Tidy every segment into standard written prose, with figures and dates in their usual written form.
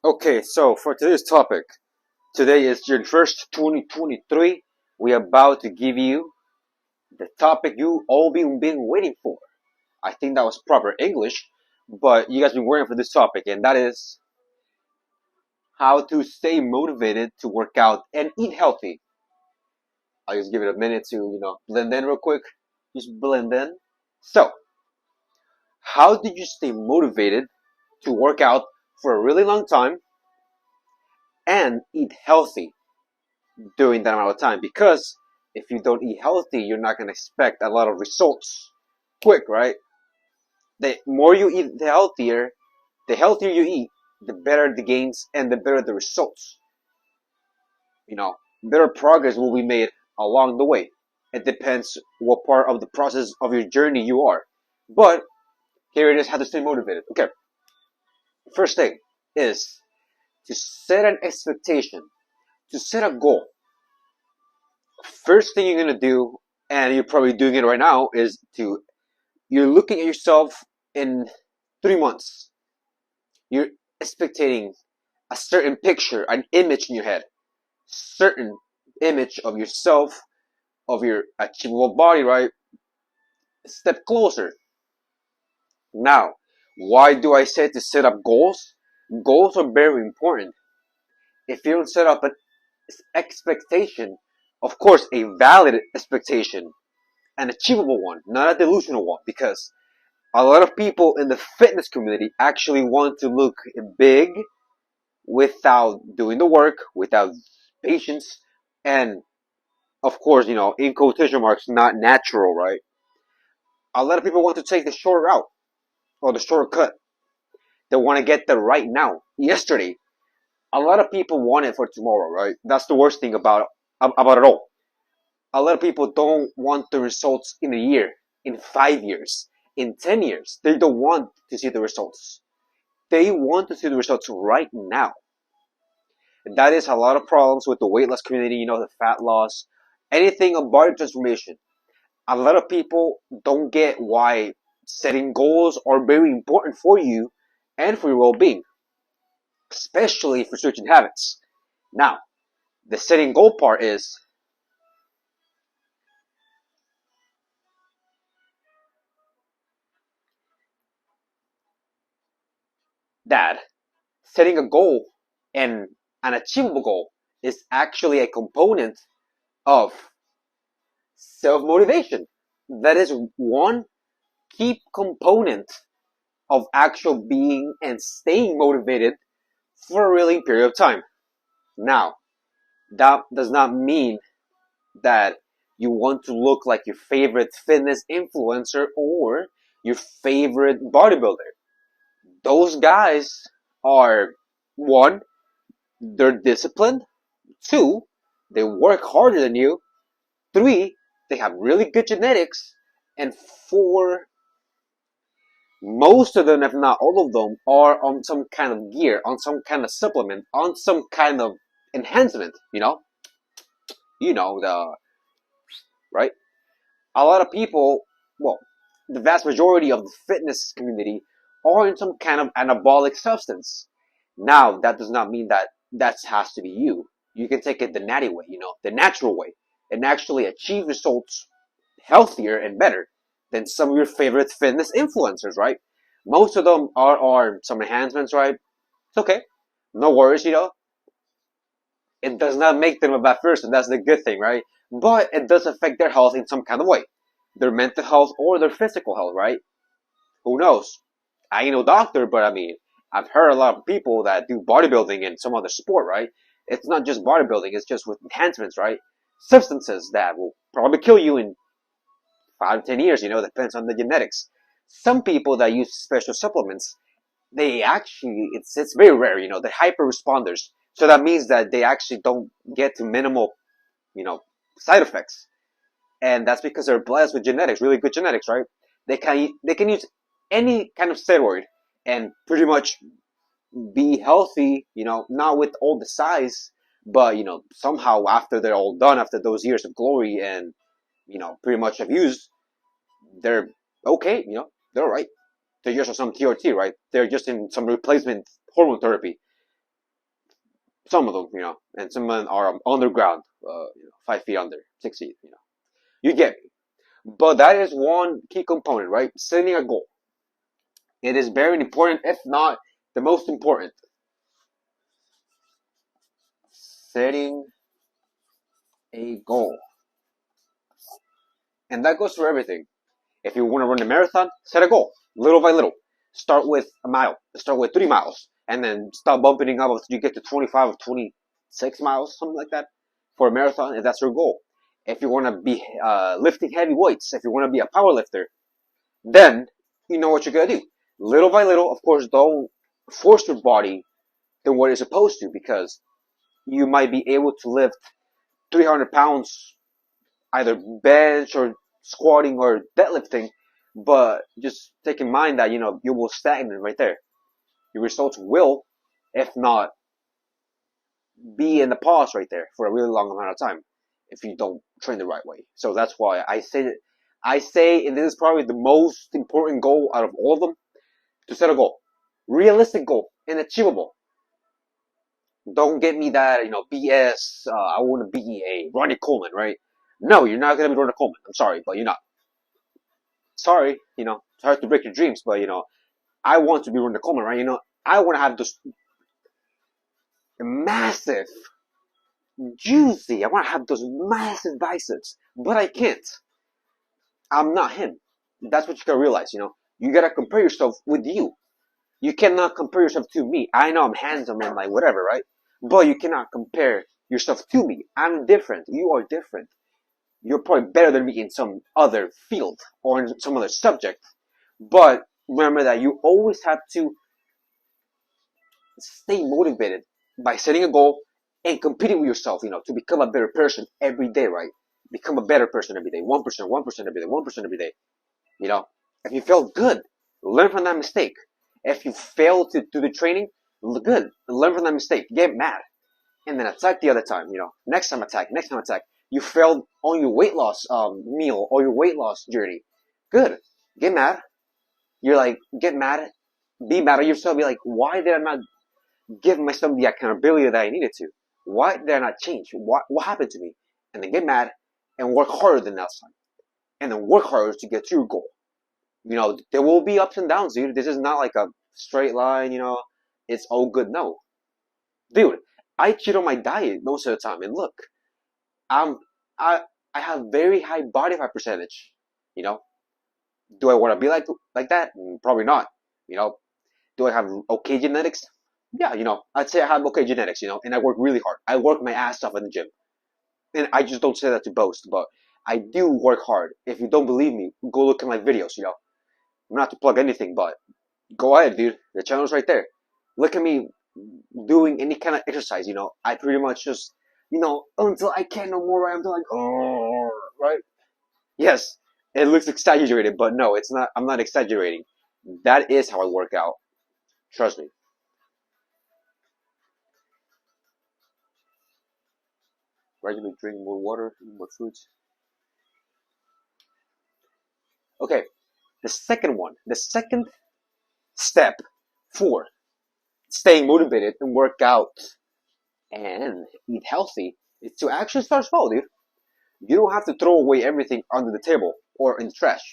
Okay, so for today's topic, today is June 1st, 2023. We are about to give you the topic you all been waiting for. I think that was proper English, but you guys been waiting for this topic, and that is how to stay motivated to work out and eat healthy. I'll just give it a minute to, blend in real quick. Just blend in. So, how did you stay motivated to work out for a really long time and eat healthy during that amount of time? Because if you don't eat healthy, you're not going to expect a lot of results quick, right? The more you eat, the healthier you eat, the better the gains and the better the results. You know, better progress will be made along the way. It depends what part of the process of your journey you are. But here it is how to stay motivated. Okay, first thing is to set an expectation, to set a goal. First thing you're gonna do, and you're probably doing it right now, is you're looking at yourself in 3 months. You're expecting a certain picture, an image in your head, certain image of yourself, of your achievable body, right? Step closer. Now, why do I say to set up goals? Goals are very important. If you don't set up an expectation, of course, a valid expectation, an achievable one, not a delusional one, because a lot of people in the fitness community actually want to look big without doing the work, without patience, and of course, in quotation marks, not natural, right? A lot of people want to take the short route or the shortcut. They want to get the right now, yesterday. A lot of people want it for tomorrow, right? That's the worst thing about it all. A lot of people don't want the results in a year, in 5 years, in 10 years. They don't want to see the results. They want to see the results right now. And that is a lot of problems with the weight loss community, the fat loss, anything of body transformation. A lot of people don't get why setting goals are very important for you and for your well-being, especially for certain habits. Now, the setting goal part is that setting a goal and an achievable goal is actually a component of self-motivation. That is one key component of actual being and staying motivated for a really period of time. Now, that does not mean that you want to look like your favorite fitness influencer or your favorite bodybuilder. Those guys are, one, they're disciplined. Two, they work harder than you. Three, they have really good genetics. And four, most of them, if not all of them, are on some kind of gear, on some kind of supplement, on some kind of enhancement, the, right? A lot of people, well, the vast majority of the fitness community are in some kind of anabolic substance. Now, that does not mean that has to be you. You can take it the natty way, the natural way, and actually achieve results healthier and better than some of your favorite fitness influencers, right? Most of them are some enhancements, right? It's okay. No worries, It does not make them a bad person. That's the good thing, right? But it does affect their health in some kind of way. Their mental health or their physical health, right? Who knows? I ain't no doctor, but I mean, I've heard a lot of people that do bodybuilding and some other sport, right? It's not just bodybuilding, it's just with enhancements, right? Substances that will probably kill you in 5 to 10 years, depends on the genetics. Some people that use special supplements, they actually, it's very rare, they're hyper responders. So that means that they actually don't get to minimal, you know, side effects. And that's because they're blessed with genetics, really good genetics, right? They can use any kind of steroid and pretty much be healthy, not with all the size, but somehow after they're all done, after those years of glory and pretty much abuse, they're okay, they're all right. They're just on some TRT, right? They're just in some replacement hormone therapy. Some of them, and some of them are underground, 5 feet under, 6 feet, You get me. But that is one key component, right? Setting a goal. It is very important, if not the most important. Setting a goal. And that goes for everything. If you want to run a marathon, set a goal, little by little. Start with a mile. Start with 3 miles, and then start bumping up until you get to 25 or 26 miles, something like that, for a marathon. If that's your goal. If you want to be lifting heavy weights, if you want to be a power lifter, then you know what you're gonna do. Little by little, of course, don't force your body than what it's supposed to, because you might be able to lift 300 pounds, either bench or squatting or deadlifting, but just take in mind that, you will stagnate right there. Your results will, if not, be in the pause right there for a really long amount of time if you don't train the right way. So that's why I say, and this is probably the most important goal out of all of them, to set a goal. Realistic goal and achievable. Don't get me that, BS, I want to be a Ronnie Coleman, right? No, you're not going to be Ronnie Coleman. I'm sorry, but you're not. Sorry, sorry to break your dreams, but, I want to be Ronnie Coleman, right? I want to have those massive, juicy, I want to have those massive biceps, but I can't. I'm not him. That's what you gotta realize, You gotta compare yourself with you. You cannot compare yourself to me. I know I'm handsome and like whatever, right? But you cannot compare yourself to me. I'm different. You are different. You're probably better than me in some other field or in some other subject. But remember that you always have to stay motivated by setting a goal and competing with yourself, to become a better person every day, right? Become a better person every day. 1%, 1% every day, 1% every day. If you feel good, learn from that mistake. If you fail to do the training, good, learn from that mistake. Get mad. And then attack the other time, Next time attack, next time attack. You failed on your weight loss meal or your weight loss journey. Good. Get mad. You're like, get mad. Be mad at yourself. Be like, why did I not give myself the accountability that I needed to? Why did I not change? What happened to me? And then get mad and work harder than next time. And then work harder to get to your goal. There will be ups and downs, dude. This is not like a straight line, it's all good. No. Dude, I cheat on my diet most of the time. And look, I I have very high body fat percentage. You know, do I want to be like that? Probably not. You know, do I have okay genetics? Yeah, I'd say I have okay genetics. And I work really hard. I work my ass off in the gym, and I just don't say that to boast, but I do work hard. If you don't believe me, go look at my videos. Not to plug anything, but go ahead, dude. The channel's right there. Look at me doing any kind of exercise. I pretty much just, until I can't no more. I'm like, oh, right? Yes, it looks exaggerated, but no, it's not. I'm not exaggerating. That is how I work out. Trust me. Gradually drink more water, eat more fruits. Okay, the second one, the second step for staying motivated and work out and eat healthy is to actually start small, dude. You don't have to throw away everything under the table or in the trash.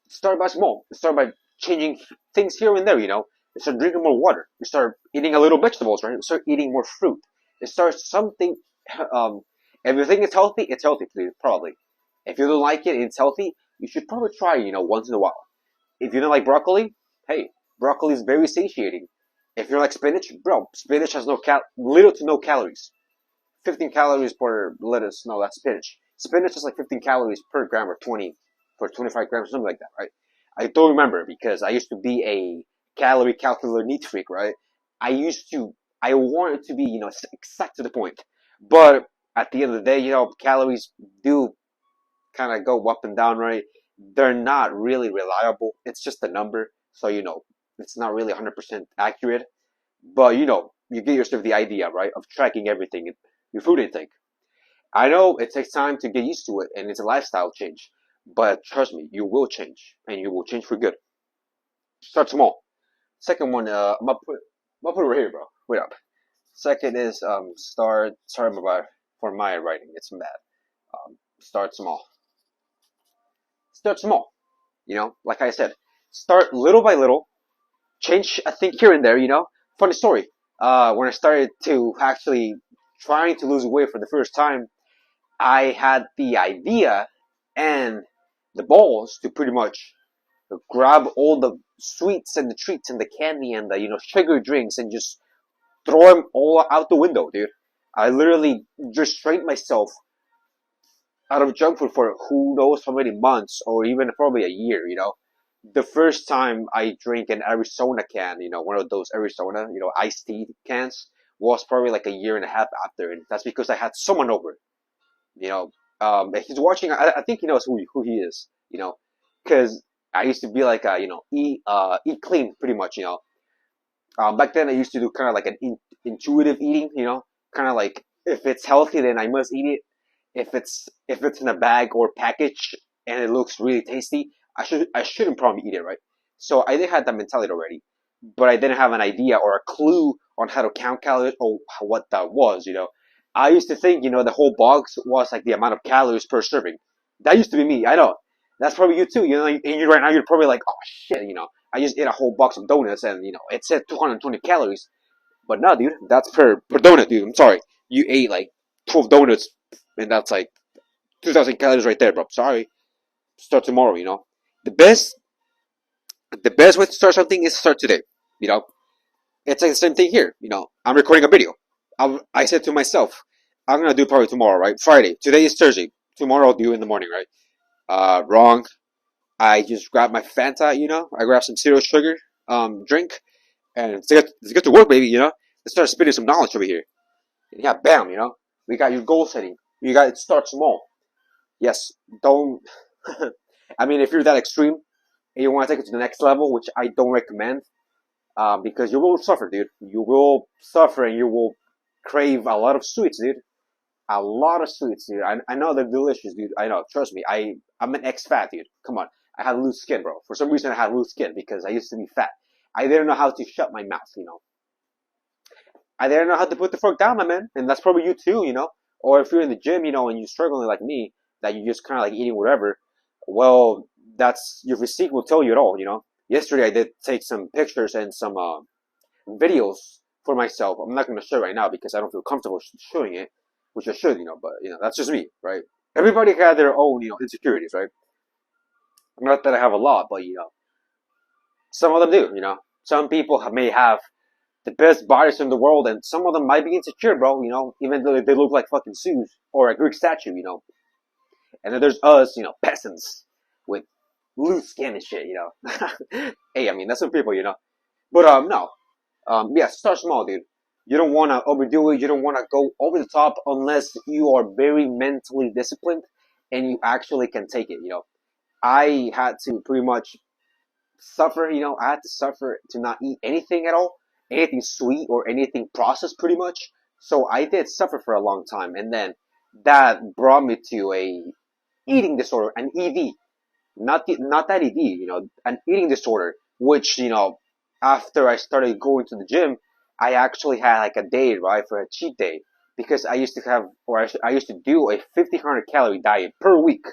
Start by small. Start by changing things here and there, You start drinking more water. You start eating a little vegetables, right? You start eating more fruit. You start something, um, if you think it's healthy, please, probably. If you don't like it, it's healthy, you should probably try, once in a while. If you don't like broccoli, hey, broccoli is very satiating. If you like spinach, bro, spinach has little to no calories. 15 calories per lettuce. No, that's spinach. Spinach is like 15 calories per gram or 20 for 25 grams, something like that, right? I don't remember because I used to be a calorie calculator neat freak, right? I wanted to be, exact to the point. But at the end of the day, calories do kind of go up and down, right? They're not really reliable. It's just a number. So, it's not really 100% accurate. But, you get yourself the idea, right? Of tracking everything in your food intake. I know it takes time to get used to it and it's a lifestyle change. But trust me, you will change and you will change for good. Start small. Second one, I'm gonna put it right here, bro. Wait up. Second is start. Sorry about for my writing. It's bad. Start small. Start small. Like I said, start little by little. Change a thing here and there. Funny story. When I started to actually trying to lose weight for the first time, I had the idea and the balls to pretty much grab all the sweets and the treats and the candy and the sugar drinks and just throw them all out the window, dude. I literally restrained myself out of junk food for who knows how many months or even probably a year. The first time I drank an Arizona can, one of those Arizona, iced tea cans, was probably like a year and a half after, and that's because I had someone over. You know, he's watching. I think he knows who he is. Because I used to be like eat clean pretty much. Back then I used to do kind of like an intuitive eating. Kind of like if it's healthy, then I must eat it. If it's in a bag or package and it looks really tasty, I shouldn't probably eat it, right? So I did have that mentality already, but I didn't have an idea or a clue on how to count calories or what that was. I used to think the whole box was like the amount of calories per serving. That used to be me. I know. That's probably you too. And you right now you're probably like, oh shit. I just ate a whole box of donuts and it said 220 calories. But no, dude, that's per donut, dude. I'm sorry. You ate like 12 donuts, and that's like 2,000 calories right there, bro. Sorry. Start tomorrow. The best, the best way to start something is to start today. You know, it's like the same thing here. I'm recording a video. I said to myself, I'm gonna do it probably tomorrow, right? Friday. Today is Thursday. Tomorrow I'll do it in the morning, right? Wrong. I just grabbed my Fanta. I grabbed some zero sugar drink, and let's get to work, baby. Let's start spitting some knowledge over here. And yeah, bam. We got your goal setting. You got to start small. Yes, don't. I mean, if you're that extreme and you want to take it to the next level, which I don't recommend, because you will suffer, dude. You will suffer and you will crave a lot of sweets, dude. A lot of sweets, dude. I know they're delicious, dude. I know. Trust me. I'm an ex-fat, dude. Come on. I had loose skin, bro. For some reason, I had loose skin because I used to be fat. I didn't know how to shut my mouth. I didn't know how to put the fork down, my man. And that's probably you too. Or if you're in the gym, and you're struggling like me, that you're just kind of like eating whatever, well, that's your physique will tell you it all. Yesterday, I did take some pictures and some videos for myself. I'm not going to show it right now because I don't feel comfortable showing it, which I should. But, that's just me, right? Everybody got their own, insecurities, right? Not that I have a lot, but, some of them do. Some people may have the best bodies in the world, and some of them might be insecure, bro. Even though they look like fucking Zeus or a Greek statue. And then there's us, peasants with loose skin and shit. Hey, I mean that's some people. But no, yeah, start small, dude. You don't want to overdo it. You don't want to go over the top unless you are very mentally disciplined and you actually can take it. I had to pretty much suffer. I had to suffer to not eat anything at all, anything sweet or anything processed, pretty much. So I did suffer for a long time, and then that brought me to a eating disorder, an ED, not that ED, an eating disorder, which after I started going to the gym, I actually had like a day, right, for a cheat day because I used to have, or I used to do a 1,500 calorie diet per week.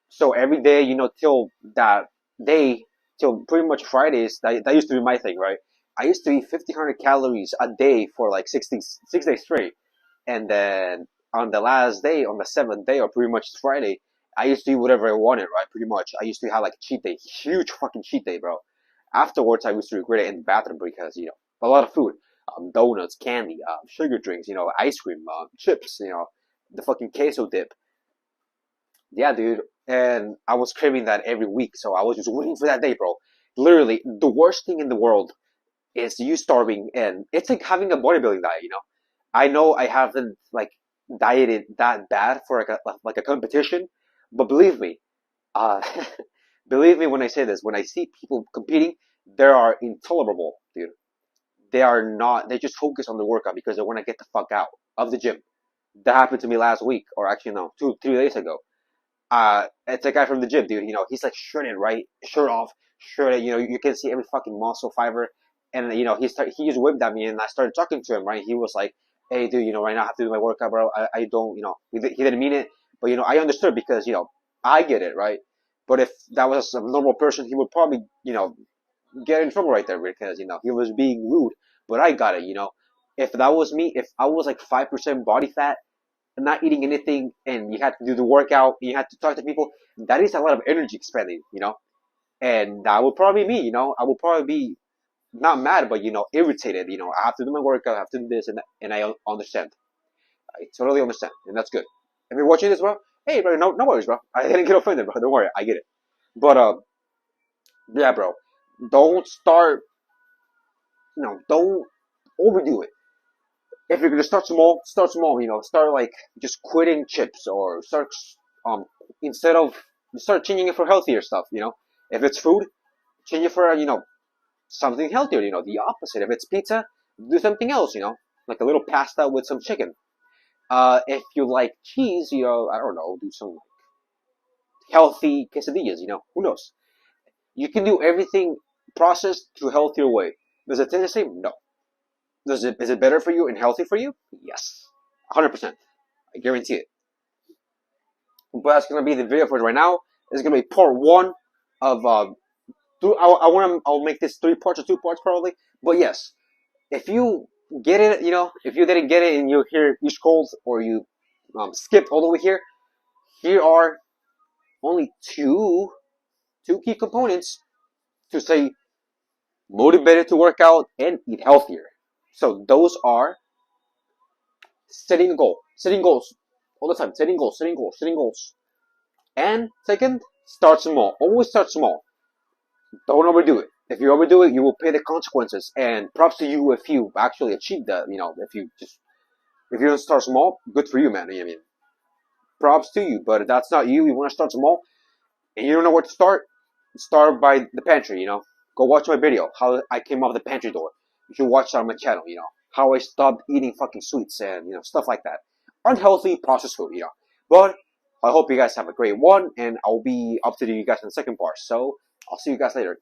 So every day, till that day, till pretty much Fridays, that used to be my thing, right? I used to eat 1,500 calories a day for like 6 days straight. And then on the last day, on the seventh day, or pretty much Friday, I used to eat whatever I wanted, right? Pretty much. I used to have like a cheat day, huge fucking cheat day, bro. Afterwards, I used to regret it in the bathroom because, a lot of food. Donuts, candy, sugar drinks, ice cream, chips, the fucking queso dip. Yeah, dude. And I was craving that every week, so I was just waiting for that day, bro. Literally, the worst thing in the world is you starving, and it's like having a bodybuilding diet. I know I haven't like dieted that bad for like a competition, but believe me, uh, believe me when I say this. When I see people competing, they are intolerable, dude. They are not. They just focus on the workout because they want to get the fuck out of the gym. That happened to me last week, or actually no, 2, 3 days ago. It's a guy from the gym, dude. He's like shredded, right? Shirt off, shredded. You can see every fucking muscle fiber. And he just whipped at me, and I started talking to him. Right, he was like, "Hey, dude, right now I have to do my workout, bro. I don't, he didn't mean it, but I understood because I get it, right? But if that was a normal person, he would probably get in trouble right there because he was being rude. But I got it, If that was me, if I was like 5% body fat and not eating anything, and you had to do the workout, and you had to talk to people, that is a lot of energy expending. And that would probably be me, I would probably be not mad, but irritated. I have to do my workout, I have to do this, and I understand. I totally understand, and that's good. If you're watching this, bro, hey, bro, no worries, bro. I didn't get offended, bro. Don't worry, I get it. But yeah, bro, don't start. Don't overdo it. If you're gonna start small, start small. Start like just quitting chips, or start um instead of start changing it for healthier stuff. If it's food, change it for something healthier. The opposite. If it's pizza, do something else. Like a little pasta with some chicken. If you like cheese, I don't know, do some healthy quesadillas. Who knows? You can do everything processed to a healthier way. Does it taste the same? No. Is it better for you and healthy for you? Yes, 100%. I guarantee it. But that's gonna be the video for right now. This is gonna be part one of I'll make this 3 parts or 2 parts probably. But yes, if you get it, if you didn't get it and you scrolled or you skipped all the way here, here are only two key components to stay motivated to work out and eat healthier. So those are setting a goal, setting goals all the time, setting goals, setting goals, setting goals. And second, start small. Always start small. Don't overdo it. If you overdo it, you will pay the consequences. And props to you if you actually achieve that. If you don't start small, good for you, man. I mean, props to you. But if that's not you, you want to start small, and you don't know where to start by the pantry. Go watch my video how I came off the pantry door. You should watch that on my channel. How I stopped eating fucking sweets and stuff like that. Unhealthy processed food. But I hope you guys have a great one, and I'll be up to you guys in the second part. So I'll see you guys later.